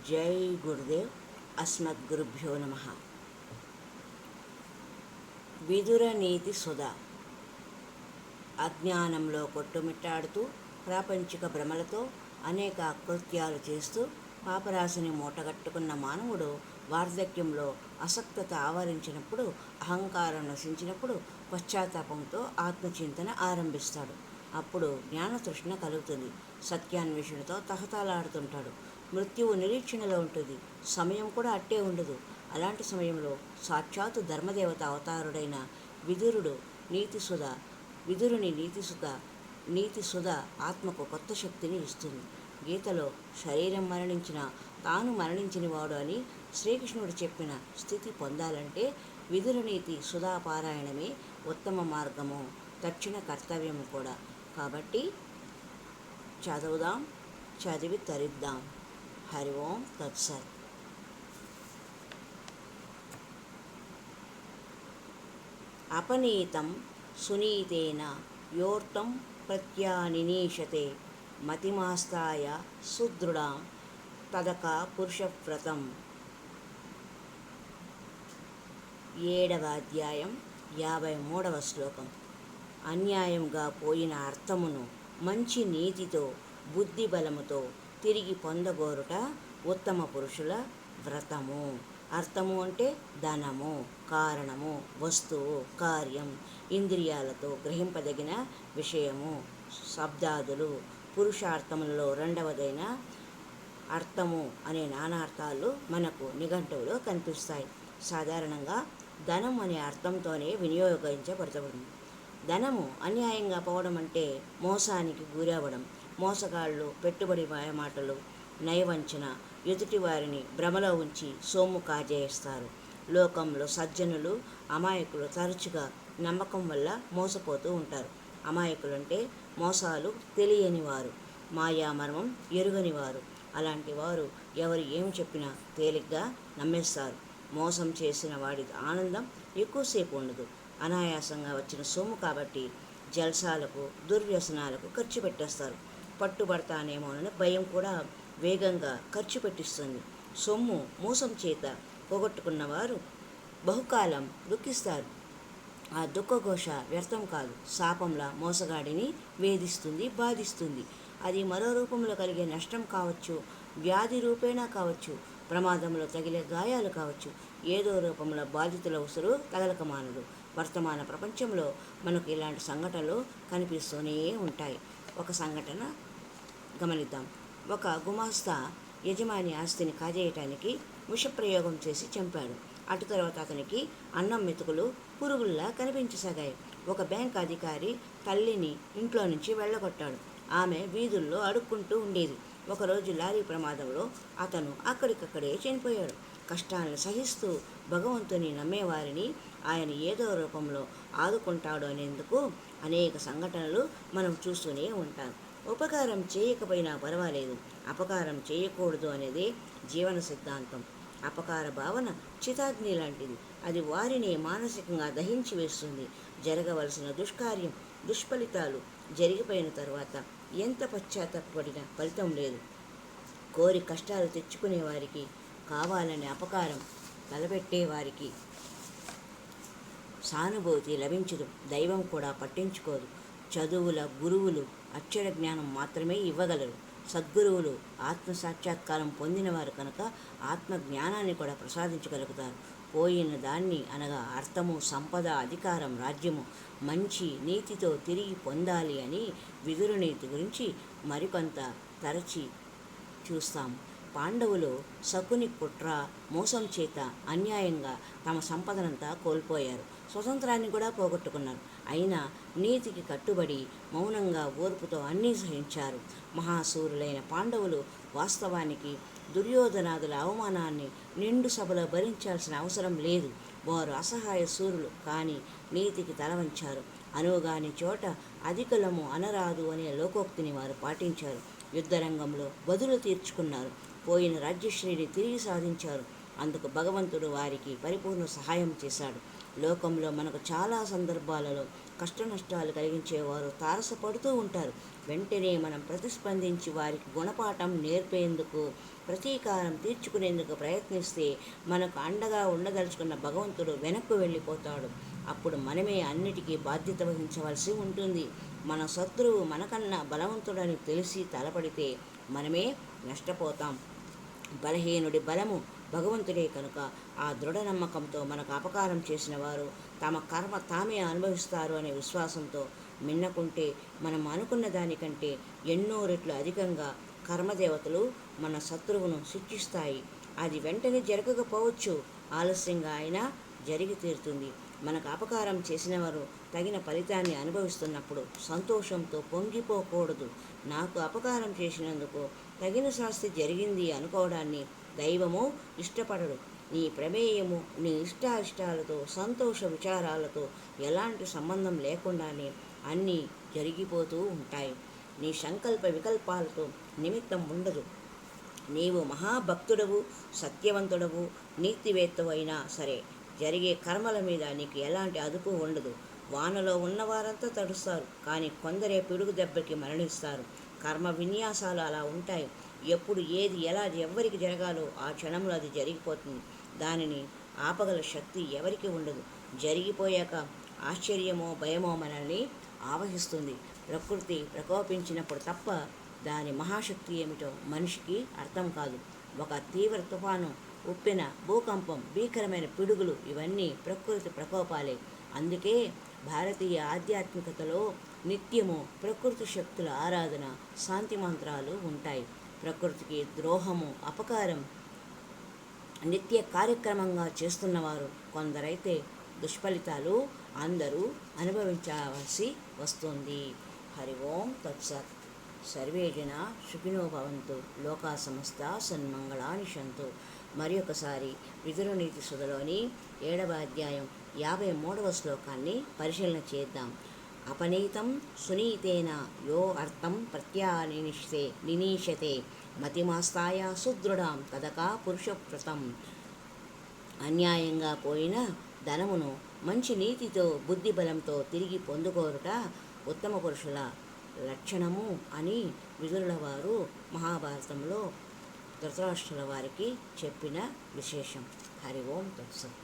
జై గురుదేవ్. అస్మద్గురుభ్యో నమః. విదుర నీతి సుధా. అజ్ఞానంలో కొట్టుమిట్టాడుతూ ప్రాపంచిక భ్రమలతో అనేక అకృత్యాలు చేస్తూ పాపరాశిని మూటగట్టుకున్న మానవుడు వార్ధక్యంలో అసక్తత ఆవరించినప్పుడు, అహంకారం నశించినప్పుడు పశ్చాత్తాపంతో ఆత్మచింతన ఆరంభిస్తాడు. అప్పుడు జ్ఞానతృష్ణ కలుగుతుంది. సత్యాన్వేషణతో తహతలాడుతుంటాడు. మృత్యువు నిరీక్షణలో ఉంటుంది. సమయం కూడా అట్టే ఉండదు. అలాంటి సమయంలో సాక్షాత్తు ధర్మదేవత అవతారుడైన విదురుని నీతి సుధ ఆత్మకు కొత్త శక్తిని ఇస్తుంది. గీతలో శరీరం మరణించిన తాను మరణించిన వాడు అని శ్రీకృష్ణుడు చెప్పిన స్థితి పొందాలంటే విదురనీతి సుధాపారాయణమే ఉత్తమ మార్గము, తక్షణ కర్తవ్యము కూడా. కాబట్టి చదువుదాం, చదివి తరిద్దాం. హరి ఓం తత్సత్. అపనీతం సునీతేన యోర్తం ప్రత్యానినీషతే మతిమాస్తాయ సుదృఢాం తదక పురుషవ్రతం. 7వ అధ్యాయం 53వ శ్లోకం. అన్యాయంగా పోయిన అర్థమును మంచి నీతితో, బుద్ధి బలముతో తిరిగి పొందగోరుట ఉత్తమ పురుషుల వ్రతము. అర్థము అంటే ధనము, కారణము, వస్తువు, కార్యం, ఇంద్రియాలతో గ్రహింపదగిన విషయము, శబ్దాదులు. పురుషార్థములలో రెండవదైన అర్థము అనే నానార్థాలు మనకు నిఘంటువులో కనిపిస్తాయి. సాధారణంగా ధనం అనే అర్థంతోనే వినియోగించబడుతుంది. ధనము అన్యాయంగా పోవడం అంటే మోసానికి గురవడం. మోసగాళ్ళు పెట్టుబడి మాయమాటలు, నయవంచన, ఎదుటి వారిని భ్రమలో ఉంచి సొమ్ము కాజేస్తారు. లోకంలో సజ్జనులు, అమాయకులు తరచుగా నమ్మకం వల్ల మోసపోతూ ఉంటారు. అమాయకులంటే మోసాలు తెలియని వారు, మాయామర్మం ఎరుగని వారు. అలాంటి వారు ఎవరు ఏమి చెప్పినా తేలిగ్గా నమ్మేస్తారు. మోసం చేసిన వాడి ఆనందం ఎక్కువసేపు ఉండదు. అనాయాసంగా వచ్చిన సొమ్ము కాబట్టి జల్సాలకు, దుర్వ్యసనాలకు ఖర్చు పెట్టేస్తారు. పట్టుబడతానేమోనని భయం కూడా వేగంగా ఖర్చు పెట్టిస్తుంది. సొమ్ము మోసం చేత పోగొట్టుకున్నవారు బహుకాలం దుఃఖిస్తారు. ఆ దుఃఖఘోష వ్యర్థం కాదు, శాపంలా మోసగాడిని వేధిస్తుంది, బాధిస్తుంది. అది మరో రూపంలో కలిగే నష్టం కావచ్చు, వ్యాధి రూపేణా కావచ్చు, ప్రమాదంలో తగిలే గాయాలు కావచ్చు. ఏదో రూపంలో బాధితుల ఉసురు తగలక మానదు. వర్తమాన ప్రపంచంలో మనకు ఇలాంటి సంఘటనలు కనిపిస్తూనే ఉంటాయి. ఒక సంఘటన గమనిద్దాం. ఒక గుమాస్తా యజమాని ఆస్తిని కాజేయటానికి విషప్రయోగం చేసి చంపాడు. అటు తర్వాత అతనికి అన్నం మెతుకులు పురుగుల్లా కనిపించసాగాయి. ఒక బ్యాంక్ అధికారి తల్లిని ఇంట్లో నుంచి వెళ్ళగొట్టాడు. ఆమె వీధుల్లో అడుక్కుంటూ ఉండేది. ఒకరోజు లారీ ప్రమాదంలో అతను అక్కడికక్కడే చనిపోయాడు. కష్టాలను సహిస్తూ భగవంతుని నమ్మేవారిని ఆయన ఏదో రూపంలో ఆదుకుంటాడు అనేందుకు అనేక సంఘటనలు మనం చూస్తూనే ఉంటాం. ఉపకారం చేయకపోయినా పర్వాలేదు, అపకారం చేయకూడదు అనేది జీవన సిద్ధాంతం. అపకార భావన చితాగ్ని లాంటిది. అది వారిని మానసికంగా దహించి వేస్తుంది. జరగవలసిన దుష్కార్యం, దుష్ఫలితాలు జరిగిపోయిన తర్వాత ఎంత పశ్చాత్తాపడినా ఫలితం లేదు. కోరి కష్టాలు తెచ్చుకునేవారికి, కావాలని అపకారం తలపెట్టేవారికి సానుభూతి లభించదు. దైవం కూడా పట్టించుకోదు. చదువుల గురువులు అక్షర జ్ఞానం మాత్రమే ఇవ్వగలరు. సద్గురువులు ఆత్మసాక్షాత్కారం పొందినవారు కనుక ఆత్మ జ్ఞానాన్ని కూడా ప్రసాదించగలుగుతారు. పోయిన దాన్ని అనగా అర్థము, సంపద, అధికారం, రాజ్యము మంచి నీతితో తిరిగి పొందాలి అని విదురనీతి గురించి మరికొంత తరచి చూస్తాము. పాండవులు శకుని కుట్ర, మోసం చేత అన్యాయంగా తమ సంపదనంతా కోల్పోయారు. స్వతంత్రాన్ని కూడా పోగొట్టుకున్నారు. అయినా నీతికి కట్టుబడి మౌనంగా ఓర్పుతో అన్నీ సహించారు. మహాశూరులైన పాండవులు వాస్తవానికి దుర్యోధనాదుల అవమానాన్ని నిండు సభలో భరించాల్సిన అవసరం లేదు. వారు అసహాయ శూరులు, కానీ నీతికి తలవంచారు. అనువుగాని చోట అధికులము అనరాదు అనే లోకోక్తిని వారు పాటించారు. యుద్ధరంగంలో బదులు తీర్చుకున్నారు. పోయిన రాజ్యశ్రీని తిరిగి సాధించారు. అందుకు భగవంతుడు వారికి పరిపూర్ణ సహాయం చేశాడు. లోకంలో మనకు చాలా సందర్భాలలో కష్టనష్టాలు కలిగించేవారు తారసపడుతూ ఉంటారు. వెంటనే మనం ప్రతిస్పందించి వారికి గుణపాఠం నేర్పేందుకు, ప్రతీకారం తీర్చుకునేందుకు ప్రయత్నిస్తే మనకు అండగా ఉండదలుచుకున్న భగవంతుడు వెనక్కు వెళ్ళిపోతాడు. అప్పుడు మనమే అన్నిటికీ బాధ్యత వహించవలసి ఉంటుంది. మన శత్రువు మనకన్నా బలవంతుడని తెలిసి తలపడితే మనమే నష్టపోతాం. బలహీనుడి బలము భగవంతుడే కనుక ఆ దృఢ నమ్మకంతో మనకు అపకారం చేసిన వారు తమ కర్మ తామే అనుభవిస్తారు అనే విశ్వాసంతో మిన్నకుంటే మనం అనుకున్న దానికంటే ఎన్నో రెట్లు అధికంగా కర్మదేవతలు మన శత్రువును శిక్షిస్తాయి. అది వెంటనే జరగకపోవచ్చు, ఆలస్యంగా అయినా జరిగి తీరుతుంది. మనకు అపకారం చేసిన వారు తగిన ఫలితాన్ని అనుభవిస్తున్నప్పుడు సంతోషంతో పొంగిపోకూడదు. నాకు అపకారం చేసినందుకు తగిన శాస్తి జరిగింది అనుకోవడాన్ని దైవము ఇష్టపడడు. నీ ప్రమేయము, నీ ఇష్టాయిష్టాలతో, సంతోష విచారాలతో ఎలాంటి సంబంధం లేకుండానే అన్నీ జరిగిపోతూ ఉంటాయి. నీ సంకల్ప వికల్పాలతో నిమిత్తం ఉండదు. నీవు మహాభక్తుడవు, సత్యవంతుడవు, నీతివేత్తవు అయినా సరే జరిగే కర్మల మీద నీకు ఎలాంటి అదుపు ఉండదు. వానలో ఉన్నవారంతా తడుస్తారు, కానీ కొందరే పిడుగు దెబ్బకి మరణిస్తారు. కర్మ విన్యాసాలు అలా ఉంటాయి. ఎప్పుడు ఏది ఎలా ఎవరికి జరగాలో ఆ క్షణంలో అది జరిగిపోతుంది. దానిని ఆపగల శక్తి ఎవరికి ఉండదు. జరిగిపోయాక ఆశ్చర్యమో భయమో మనల్ని ఆవహిస్తుంది. ప్రకృతి ప్రకోపించినప్పుడు తప్ప దాని మహాశక్తి ఏమిటో మనిషికి అర్థం కాదు. ఒక తీవ్ర తుఫాను, ఉప్పెన, భూకంపం, భీకరమైన పిడుగులు ఇవన్నీ ప్రకృతి ప్రకోపాలే. అందుకే భారతీయ ఆధ్యాత్మికతలో నిత్యము ప్రకృతి శక్తుల ఆరాధన, శాంతి మంత్రాలు ఉంటాయి. ప్రకృతికి ద్రోహము, అపకారం నిత్య కార్యక్రమంగా చేస్తున్నవారు కొందరైతే దుష్ఫలితాలు అందరూ అనుభవించవలసి వస్తుంది. హరి ఓం తత్సత్. సర్వే జన సుఖినో భవంతు. లోకా సమస్త సన్మంగళాని సంతు. మరి ఒకసారి విదురనీతి సుధలోని 7వ అధ్యాయం 53వ శ్లోకాన్ని పరిశీలన చేద్దాం. అపనీతం సునీతేన యో అర్థం నినీషతే మతిమాస్తాయ సుదృఢం తదకా పురుషప్రతం. అన్యాయంగా పోయిన ధనమును మంచి నీతితో, బుద్ధిబలంతో తిరిగి పొందుకోరుట ఉత్తమ పురుషుల లక్షణము అని విదురుల వారు మహాభారతంలో ధృతరాష్ట్రుల వారికి చెప్పిన విశేషం. హరి ఓం తత్సత్.